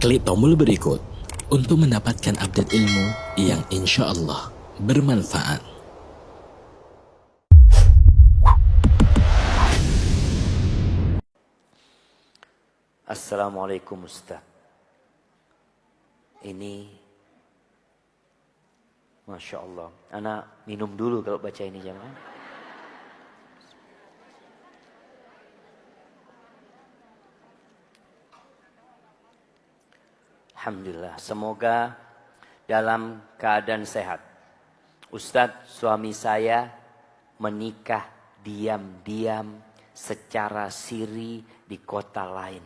Klik tombol berikut untuk mendapatkan update ilmu yang insya Allah bermanfaat. Assalamualaikum Ustaz. Ini Masya Allah. Anak minum dulu kalau baca ini jamaah. Alhamdulillah. Semoga dalam keadaan sehat. Ustadz, suami saya menikah diam-diam secara siri di kota lain.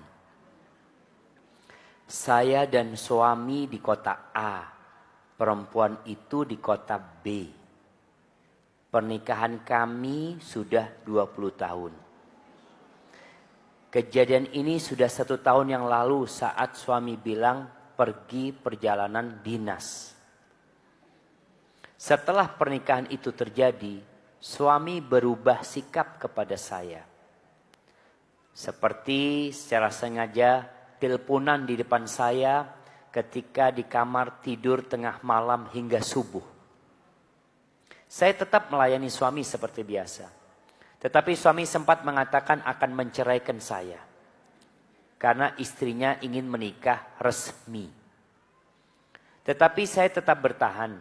Saya dan suami di kota A, perempuan itu di kota B. Pernikahan kami sudah 20 tahun. Kejadian ini sudah 1 tahun yang lalu saat suami bilang pergi perjalanan dinas. Setelah pernikahan itu terjadi, suami berubah sikap kepada saya. Seperti secara sengaja teleponan di depan saya ketika di kamar tidur tengah malam hingga subuh. Saya tetap melayani suami seperti biasa. Tetapi suami sempat mengatakan akan menceraikan saya. Karena istrinya ingin menikah resmi. Tetapi saya tetap bertahan.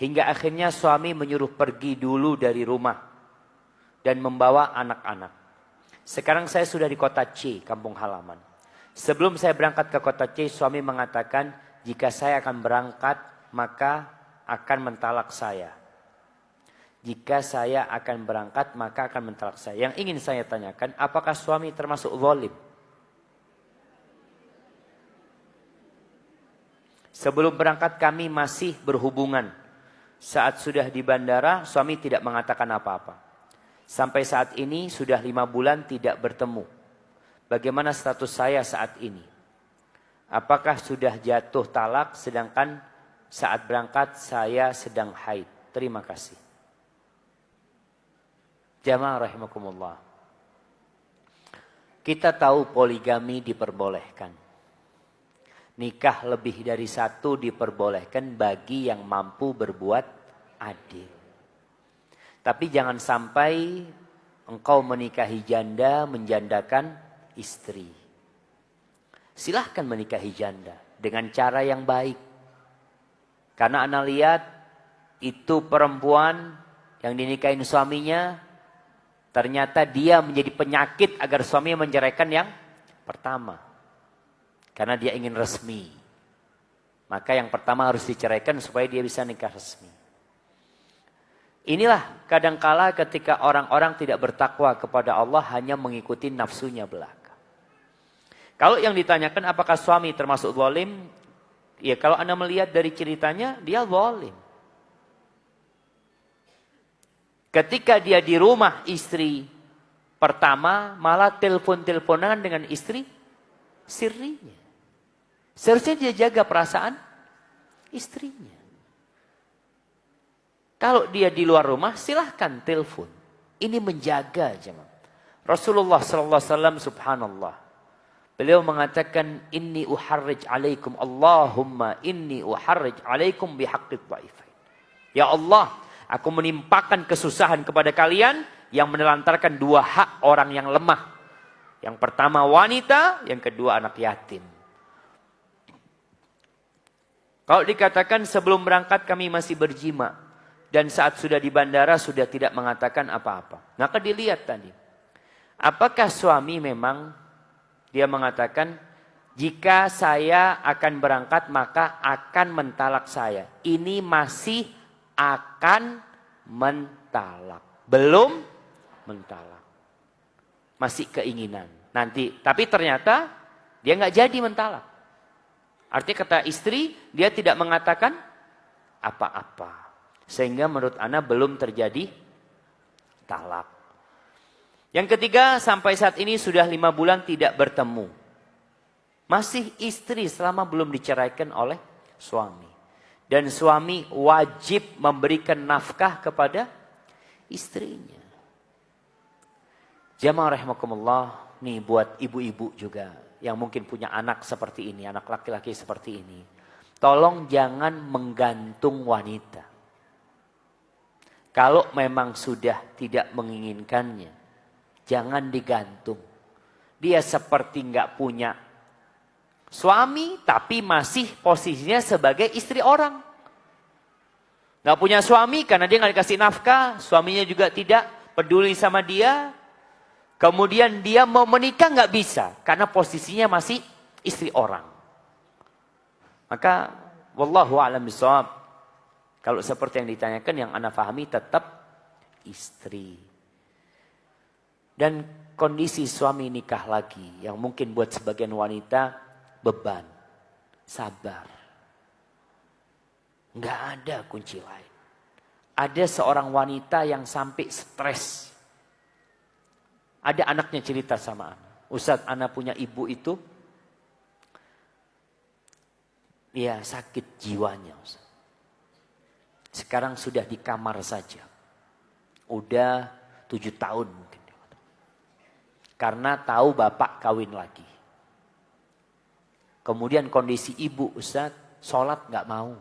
Hingga akhirnya suami menyuruh pergi dulu dari rumah. Dan membawa anak-anak. Sekarang saya sudah di kota C, kampung halaman. Sebelum saya berangkat ke kota C, suami mengatakan jika saya akan berangkat maka akan mentalak saya. Jika saya akan berangkat maka akan mentalak saya. Yang ingin saya tanyakan, apakah suami termasuk zalim? Sebelum berangkat kami masih berhubungan. Saat sudah di bandara, suami tidak mengatakan apa-apa. Sampai saat ini sudah 5 bulan tidak bertemu. Bagaimana status saya saat ini? Apakah sudah jatuh talak sedangkan saat berangkat saya sedang haid? Terima kasih. Jamaah rahimakumullah. Kita tahu poligami diperbolehkan. Nikah lebih dari 1 diperbolehkan bagi yang mampu berbuat adil. Tapi jangan sampai engkau menikahi janda menjandakan istri. Silahkan menikahi janda dengan cara yang baik. Karena ana lihat itu perempuan yang dinikahin suaminya, ternyata dia menjadi penyakit agar suami menceraikan yang pertama. Karena dia ingin resmi. Maka yang pertama harus diceraikan supaya dia bisa nikah resmi. Inilah kadangkala ketika orang-orang tidak bertakwa kepada Allah hanya mengikuti nafsunya belaka. Kalau yang ditanyakan apakah suami termasuk zalim? Ya kalau Anda melihat dari ceritanya dia zalim. Ketika dia di rumah istri pertama malah telepon-teleponan dengan istri sirinya. Seharusnya dia jaga perasaan istrinya. Kalau dia di luar rumah silahkan telepon. Ini menjaga jemaah. Rasulullah SAW subhanallah. Beliau mengatakan inni uharrij alaikum Allahumma inni uharrij alaikum bihaqqid dha'ifain. Ya Allah, aku menimpakan kesusahan kepada kalian yang menelantarkan 2 hak orang yang lemah. Yang pertama wanita, yang kedua anak yatim. Kalau dikatakan sebelum berangkat kami masih berjima. Dan saat sudah di bandara sudah tidak mengatakan apa-apa. Maka dilihat tadi. Apakah suami memang dia mengatakan jika saya akan berangkat maka akan mentalak saya. Ini masih akan mentalak. Belum mentalak. Masih keinginan. Nanti. Tapi ternyata dia nggak jadi mentalak. Artinya kata istri, dia tidak mengatakan apa-apa. Sehingga menurut ana belum terjadi talak. Yang ketiga, sampai saat ini sudah 5 bulan tidak bertemu. Masih istri selama belum diceraikan oleh suami. Dan suami wajib memberikan nafkah kepada istrinya. Jamaah rahimakumullah. nih buat ibu-ibu juga yang mungkin punya anak seperti ini, anak laki-laki seperti ini. Tolong jangan menggantung wanita. Kalau memang sudah tidak menginginkannya, jangan digantung. Dia seperti nggak punya suami, tapi masih posisinya sebagai istri orang. Nggak punya suami karena dia nggak dikasih nafkah, suaminya juga tidak peduli sama dia. Kemudian dia mau menikah nggak bisa karena posisinya masih istri orang. Maka wallahu a'lam bishawab. Kalau seperti yang ditanyakan, yang ana pahami tetap istri. Dan kondisi suami nikah lagi yang mungkin buat sebagian wanita beban, sabar. Nggak ada kunci lain. Ada seorang wanita yang sampai stres. Ada anaknya cerita sama ana, Ustaz, ana punya ibu itu, dia sakit jiwanya, Ustaz. Sekarang sudah di kamar saja. Udah 7 tahun mungkin. Karena tahu bapak kawin lagi. Kemudian kondisi ibu, Ustaz, sholat nggak mau.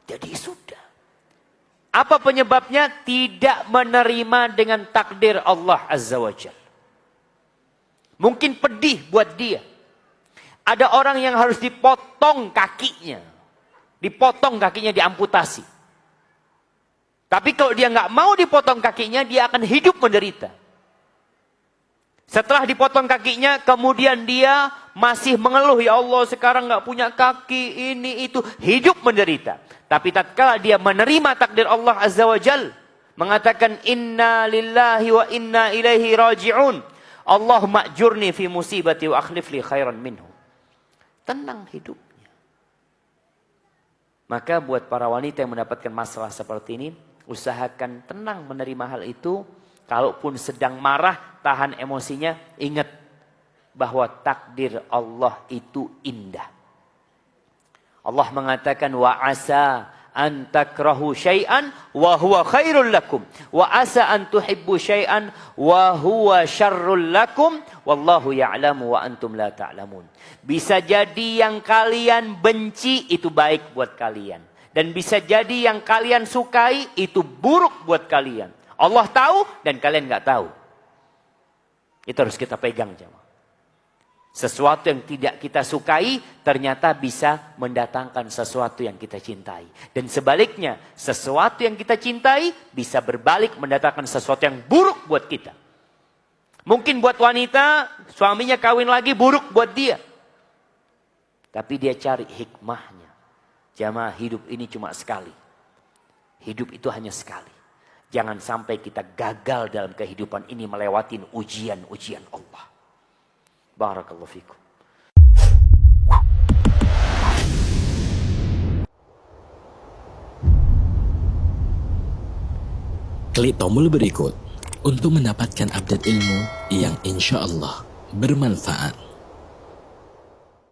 Jadi sudah. Apa penyebabnya? Tidak menerima dengan takdir Allah Azza wa Jalla. Mungkin pedih buat dia. Ada orang yang harus dipotong kakinya. Dipotong kakinya, diamputasi. Tapi kalau dia nggak mau dipotong kakinya, dia akan hidup menderita. Setelah dipotong kakinya, kemudian dia masih mengeluh, ya Allah sekarang nggak punya kaki, ini itu, hidup menderita. Tapi tatkala dia menerima takdir Allah Azza wa Jal, mengatakan inna lillahi wa inna ilaihi raji'un, Allahumma ajurni fi musibati wa akhlif li khairan minhu. Tenang hidupnya. Maka buat para wanita yang mendapatkan masalah seperti ini, usahakan tenang menerima hal itu. Kalaupun sedang marah, tahan emosinya, ingat bahwa takdir Allah itu indah. Allah mengatakan wa asa an takrahu syai'an wa huwa khairul lakum wa asa an tuhibbu syai'an wa huwa syarrul lakum wallahu ya'lamu wa antum la ta'lamun. Bisa jadi yang kalian benci itu baik buat kalian, dan bisa jadi yang kalian sukai itu buruk buat kalian. Allah tahu dan kalian nggak tahu. Itu harus kita pegang, jemaah. Sesuatu yang tidak kita sukai ternyata bisa mendatangkan sesuatu yang kita cintai. Dan sebaliknya, sesuatu yang kita cintai bisa berbalik mendatangkan sesuatu yang buruk buat kita. Mungkin buat wanita, suaminya kawin lagi buruk buat dia. Tapi dia cari hikmahnya. Jamaah, hidup ini cuma sekali. Hidup itu hanya sekali. Jangan sampai kita gagal dalam kehidupan ini melewati ujian-ujian Allah. Barakallahu fikum. Klik tombol berikut untuk mendapatkan update ilmu yang insya Allah bermanfaat.